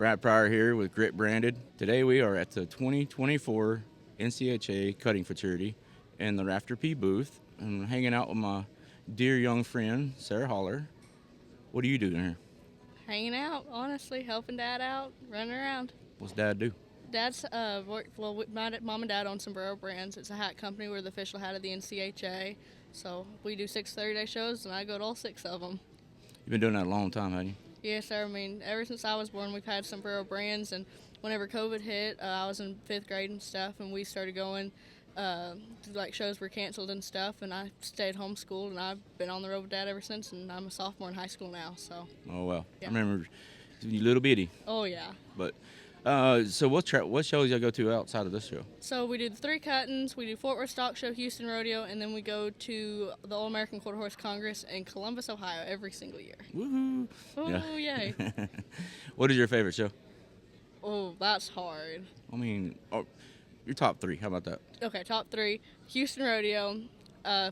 Brad Pryor here with Grit Branded. Today we are at the 2024 NCHA Cutting Fraternity in the Rafter P booth. I'm hanging out with my dear young friend, Sara Hollar. What are you doing here? Hanging out, honestly, helping Dad out, running around. What's Dad do? Dad's my mom and Dad own Sombrero Brands. It's a hat company. We're the official hat of the NCHA. So we do 6 30-day shows, and I go to all 6 of them. You've been doing that a long time, haven't you? Yes, sir. I mean, ever since I was born, we've had Sombrero Brands, and whenever COVID hit, I was in 5th grade and stuff, and we started going. Like shows were canceled and stuff, and I stayed homeschooled, and I've been on the road with Dad ever since, and I'm a sophomore in high school now. So. Oh well, Yeah. I remember you little bitty. Oh yeah. But so what shows y'all go to outside of this show? So we do the 3 cuttings, we do Fort Worth Stock Show, Houston Rodeo, and then we go to the All American Quarter Horse Congress in Columbus, Ohio every single year. Woohoo! Oh, yay. What is your favorite show? Oh, that's hard. I mean, your top 3. How about that? Okay, top 3, Houston Rodeo,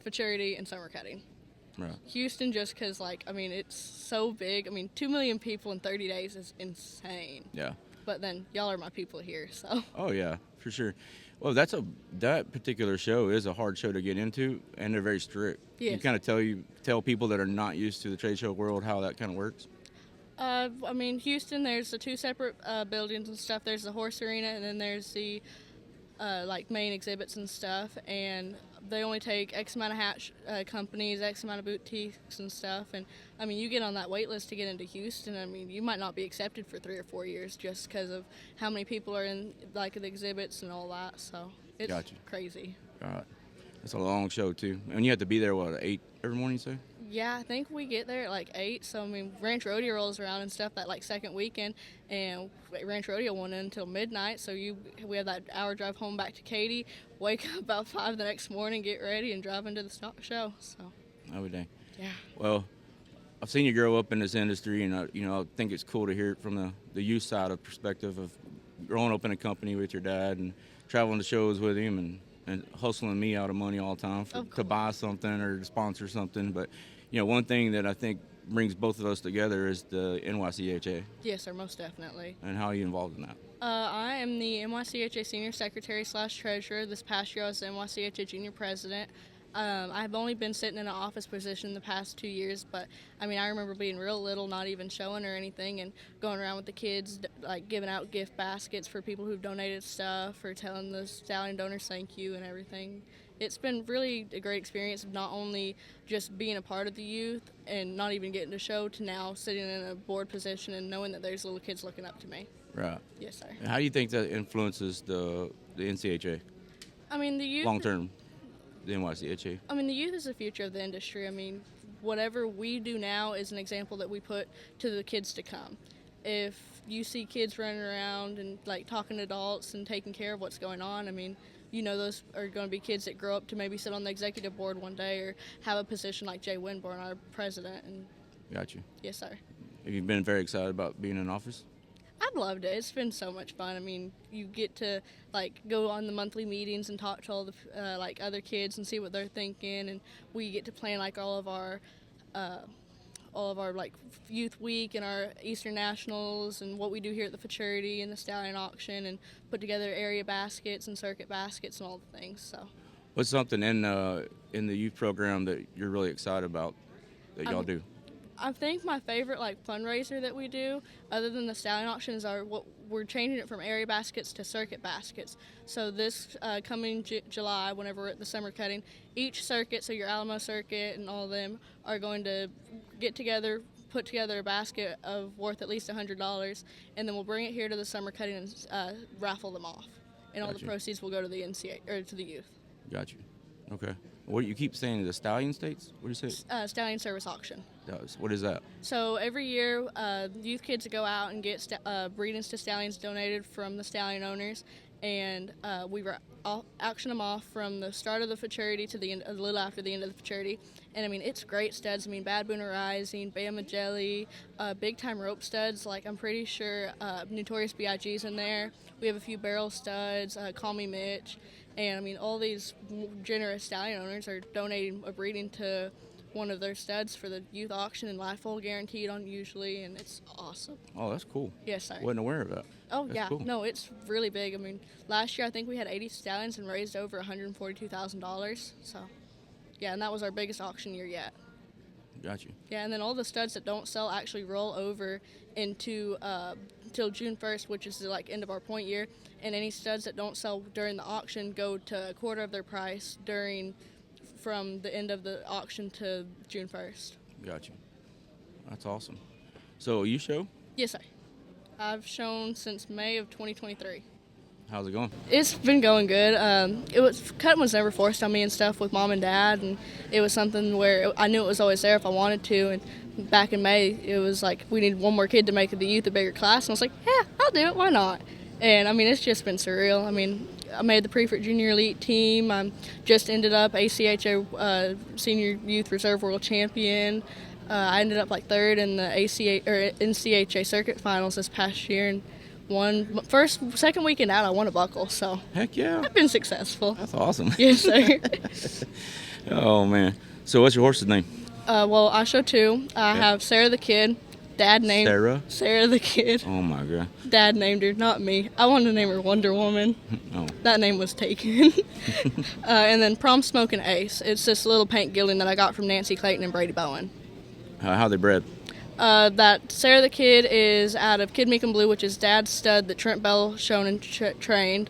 Futurity, and Summer Cutting. Right. Houston just because, it's so big. 2 million people in 30 days is insane. Yeah. But then y'all are my people here, so. Oh yeah, for sure. Well, that particular show is a hard show to get into, and they're very strict. Yes. You kind of tell people that are not used to the trade show world how that kind of works. Houston, there's the 2 separate buildings and stuff. There's the horse arena, and then there's the main exhibits and stuff. And they only take X amount of hat companies, X amount of boutiques and stuff. And you get on that wait list to get into Houston. You might not be accepted for 3 or 4 years just because of how many people are in the exhibits and all that. So it's Gotcha. crazy. All right. It's a long show too, and you have to be there at 8 every morning. You say? Yeah, I think we get there at 8. So Ranch Rodeo rolls around and stuff that second weekend, and Ranch Rodeo won't end until midnight. So we have that hour drive home back to Katy. Wake up about 5 the next morning, get ready, and drive into the stock show. So. Every day. Yeah. Well, I've seen you grow up in this industry, and I think it's cool to hear it from the youth side of perspective of growing up in a company with your dad and traveling to shows with him and hustling me out of money all the time to buy something or to sponsor something. But one thing that I think brings both of us together is the NYCHA. Yes, sir, most definitely. And how are you involved in that? I am the NYCHA Senior Secretary / Treasurer. This past year I was the NYCHA Junior President. I've only been sitting in an office position the past 2 years, but I remember being real little, not even showing or anything, and going around with the kids, giving out gift baskets for people who've donated stuff, or telling the stallion donors thank you and everything. It's been really a great experience of not only just being a part of the youth and not even getting to show, to now sitting in a board position and knowing that there's little kids looking up to me. Right. Yes, sir. And how do you think that influences the NCHA? The youth. Long term, the NYCHA. The youth is the future of the industry. Whatever we do now is an example that we put to the kids to come. If you see kids running around and talking to adults and taking care of what's going on, those are going to be kids that grow up to maybe sit on the executive board one day or have a position like Jay Winborn, our president. And Got you. yes, sir. Have you been very excited about being in office? I've loved it. It's been so much fun. You get to go on the monthly meetings and talk to all the other kids and see what they're thinking, and we get to plan all of our youth week and our Eastern Nationals and what we do here at the fraternity and the stallion auction, and put together area baskets and circuit baskets and all the things. So. What's something in the youth program that you're really excited about that y'all do? I think my favorite fundraiser that we do, other than the stallion auctions, are what we're changing it from area baskets to circuit baskets. So this coming July, whenever we're at the summer cutting, each circuit, so your Alamo circuit and all of them, are going to get together, put together a basket worth at least $100, and then we'll bring it here to the summer cutting and raffle them off. And all the proceeds will go to the NCA or to the youth. Got you. Okay. What you keep saying, the stallion states? What do you say? Stallion service auction. What is that? So every year, youth kids go out and get breedings to stallions donated from the stallion owners, and we auction them off from the start of the fraternity to the end, a little after the end of the fraternity. And it's great studs. Bad Boona Rising, Bama Jelly, big time rope studs. I'm pretty sure Notorious B.I.G.'s in there. We have a few barrel studs, Call Me Mitch. And all these generous stallion owners are donating a breeding to one of their studs for the youth auction, and live full guaranteed on usually, and it's awesome. Oh, that's cool. Yes, sir. Wasn't aware of that. Oh, That's yeah. cool. No, it's really big. I mean, last year I think we had 80 stallions and raised over $142,000. So, yeah, and that was our biggest auction year yet. Got you. Yeah, and then all the studs that don't sell actually roll over into till June 1st, which is the end of our point year. And any studs that don't sell during the auction go to a quarter of their price from the end of the auction to June 1st. Got you. That's awesome. So you show? Yes, sir. I've shown since May of 2023. How's it going? It's been going good. Cutting was never forced on me and stuff with mom and dad, and it was something where I knew it was always there if I wanted to. And back in May, it was like we needed one more kid to make the youth a bigger class, and I was like, yeah, I'll do it. Why not? And I mean, it's just been surreal. I mean, I made the Priefert Junior Elite Team. I just ended up ACHA Senior Youth Reserve World Champion. I ended up third in the NCHA Circuit Finals this past year, and second weekend out, I won a buckle. So Heck yeah. I've been successful. That's awesome. Yes, sir. Oh, man. So what's your horse's name? Well, I show two. I have Sarah the Kid. Dad named Sarah the Kid. Oh, my God. Dad named her, not me. I wanted to name her Wonder Woman. Oh. That name was taken. And then Prom Smoking Ace. It's this little paint gelding that I got from Nancy Clayton and Brady Bowen. How they bred? That Sarah the Kid is out of Kid Meek and Blue, which is Dad's stud that Trent Bell shown and trained.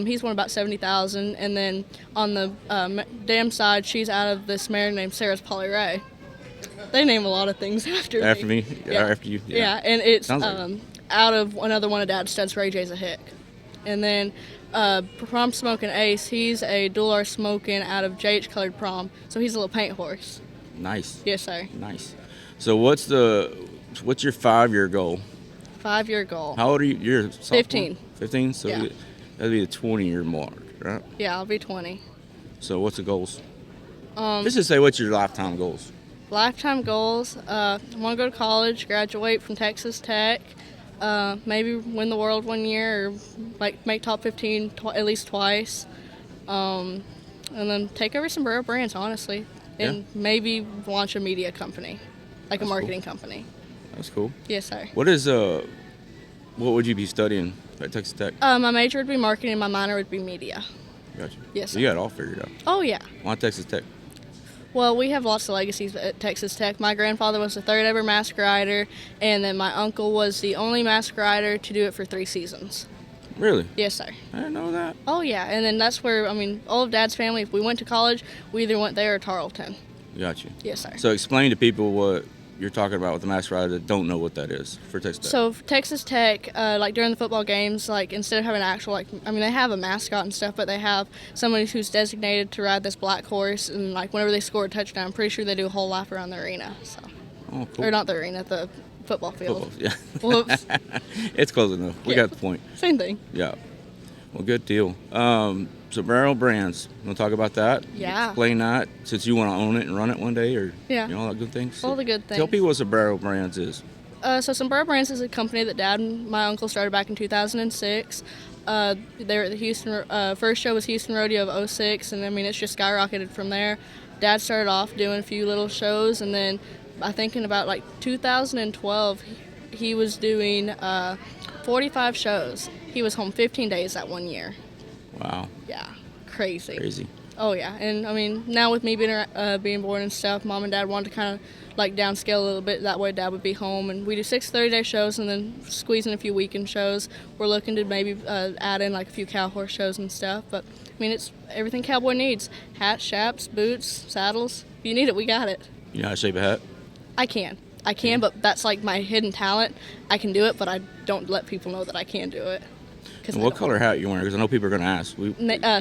He's won about $70,000, and then on the dam side, she's out of this mare named Sarah's Polly Ray. They name a lot of things after me. Yeah. After you. Yeah, and it's Like out of another one of Dad's studs, Ray J's a Hick. And then Prom Smoking Ace, he's a dual R smoking out of JH Colored Prom, so he's a little paint horse. Nice. Yes, sir. Nice. So what's your 5-year goal? 5-year goal. How old are you? You're a sophomore? 15. 15? So Yeah. that'd be the 20-year mark, right? Yeah, I'll be 20. So what's the goals? Just to say, what's your lifetime goals? Lifetime goals, I want to go to college, graduate from Texas Tech, maybe win the world one year, or make top 15 at least twice, and then take over Sombrero Brands, honestly, and maybe launch a media company, a marketing company. That's cool. Yes, sir. What would you be studying at Texas Tech? My major would be marketing, my minor would be media. Gotcha. Yes, So you got it all figured out. Oh, yeah. Why Texas Tech? Well, we have lots of legacies at Texas Tech. My grandfather was the third ever mask rider, and then my uncle was the only mask rider to do it for 3 seasons. Really? Yes, sir. I didn't know that. Oh, yeah, and then that's where, all of Dad's family, if we went to college, we either went there or Tarleton. Gotcha. Yes, sir. So explain to people what you're talking about with the mask rider that don't know what that is for Texas Tech. So for Texas Tech, during the football games, instead of having an actual, they have a mascot and stuff, but they have somebody who's designated to ride this black horse, and whenever they score a touchdown, I'm pretty sure they do a whole lap around the arena. So. Oh, cool. Or not the arena, the football field. Yeah. Whoops. It's close enough. We got the point. Same thing. Yeah. Well, good deal. Sombrero Brands. Want to talk about that? Yeah. Explain that, since you want to own it and run it one day, or all that good things. All the good things. Tell people what Sombrero Brands is. So Sombrero Brands is a company that Dad and my uncle started back in 2006. They were at the Houston. First show was Houston Rodeo of 06, and it's just skyrocketed from there. Dad started off doing a few little shows, and then I think in about 2012, he was doing 45 shows. He was home 15 days that one year. Wow. Yeah, crazy. Oh yeah, and now with me being born and stuff, Mom and Dad wanted to kind of downscale a little bit. That way Dad would be home, and we do 6 30-day shows and then squeeze in a few weekend shows. We're looking to maybe add in a few cow horse shows and stuff, but it's everything cowboy needs: hats, chaps, boots, saddles. If you need it, we got it. You know how to shape a hat? I can, but that's my hidden talent. I can do it, but I don't let people know that I can do it. And what color hat you wearing? Because I know people are going to ask.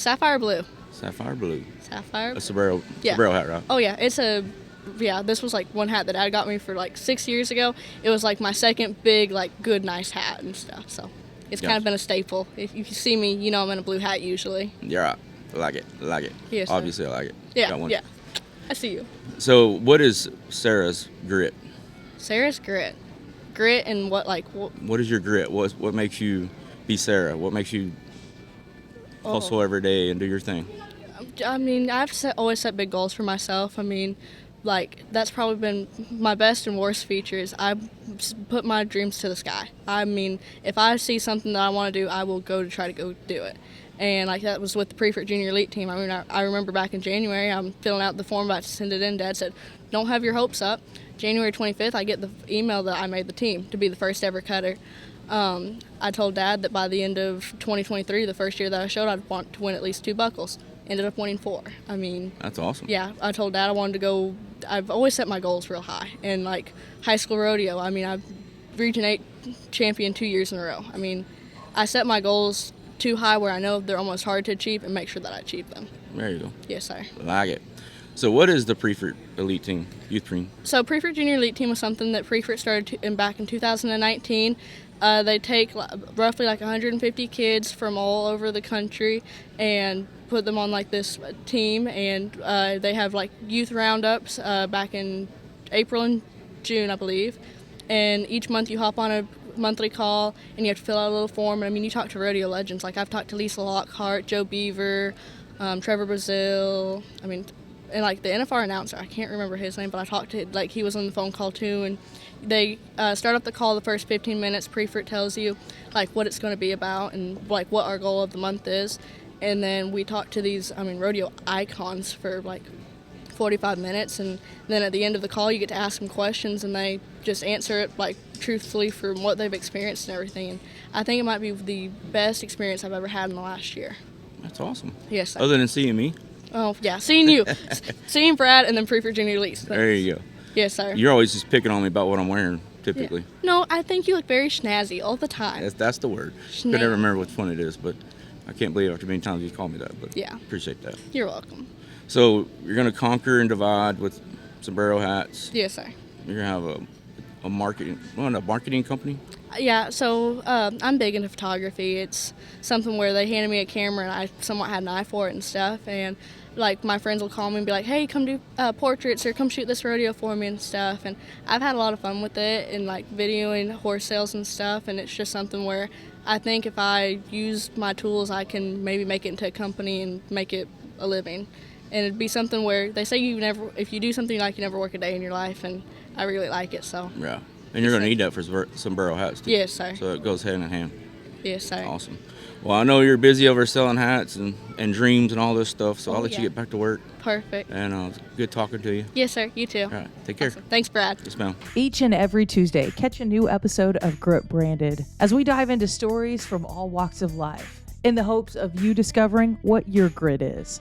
Sapphire blue. Sapphire blue. Sapphire. A sombrero hat, right? Oh yeah, this was one hat that Dad got me for 6 years ago. It was my second big good nice hat and stuff. So it's kind of been a staple. If you see me, you know I'm in a blue hat usually. You're right. I like it. Yes, obviously sir. I like it. Yeah, yeah. I see you. So what is Sarah's grit? Sarah's grit. Grit and what What is your grit? What makes you be Sarah? What makes you hustle every day and do your thing? I've always set big goals for myself. like that's probably been my best and worst features. I put my dreams to the sky. I mean, if I see something that I want to do, I will go to try to go do it. And like that was with the Priefert Junior Elite Team. I mean, I remember back in January, I'm filling out the form about to send it in. Dad said, "Don't have your hopes up." January 25th, I get the email that I made the team to be the first ever cutter. I told Dad that by the end of 2023, the first year that I showed, I'd want to win at least 2 buckles. Ended up winning 4. I mean, That's awesome. yeah, I told Dad I wanted to go. I've always set my goals real high. And like high school rodeo, I mean, I've Region 8 champion 2 years in a row. I mean, I set my goals too high where I know they're almost hard to achieve and make sure that I achieve them. There you go. Yes, sir. I like it. So what is the Priefert Elite Team, Youth Team? So Priefert Junior Elite Team was something that Priefert started back in 2019. They take roughly like 150 kids from all over the country and put them on like this team, and they have like youth roundups back in April and June, I believe. And each month you hop on a monthly call and you have to fill out a little form. And I mean, you talk to rodeo legends. Like I've talked to Lisa Lockhart, Joe Beaver, Trevor Brazil. I mean, and like the NFR announcer, I can't remember his name, but I talked to, like, he was on the phone call too. And they start up the call the first 15 minutes. Priefert tells you like what it's going to be about and like what our goal of the month is. And then we talk to these, I mean, rodeo icons for like 45 minutes. And then at the end of the call, you get to ask them questions and they just answer it like truthfully from what they've experienced and everything. And I think it might be the best experience I've ever had in the last year. That's awesome. Yes, sir. Other than seeing me. Oh, yeah, seeing you. Seeing Brad and then Priefert Junior Elite. There you go. Yes, sir. You're always just picking on me about what I'm wearing, typically. Yeah. No, I think you look very snazzy all the time. That's the word. Snazzy. Could never remember which one it is, but I can't believe after many times you called me that. But yeah, appreciate that. You're welcome. So you're gonna conquer and divide with sombrero hats. Yes, sir. You're gonna have a marketing company. Yeah, so I'm big into photography. It's something where they handed me a camera and I somewhat had an eye for it and stuff. And like my friends will call me and be like, "Hey, come do portraits or come shoot this rodeo for me and stuff." And I've had a lot of fun with it and like videoing horse sales and stuff. And it's just something where I think if I use my tools, I can maybe make it into a company and make it a living. And it'd be something where they say if you do something you like, you never work a day in your life. And I really like it, so. Yeah, and you're gonna need that for sombrero hats too. Yes, sir. So it goes hand in hand. Yes, sir. Awesome. Well, I know you're busy over selling hats and dreams and all this stuff, so I'll let you get back to work. Perfect. And it's good talking to you. Yes, sir. You too. All right. Take care. Awesome. Thanks, Brad. Yes, ma'am. Each and every Tuesday, catch a new episode of Grit Branded as we dive into stories from all walks of life in the hopes of you discovering what your grit is.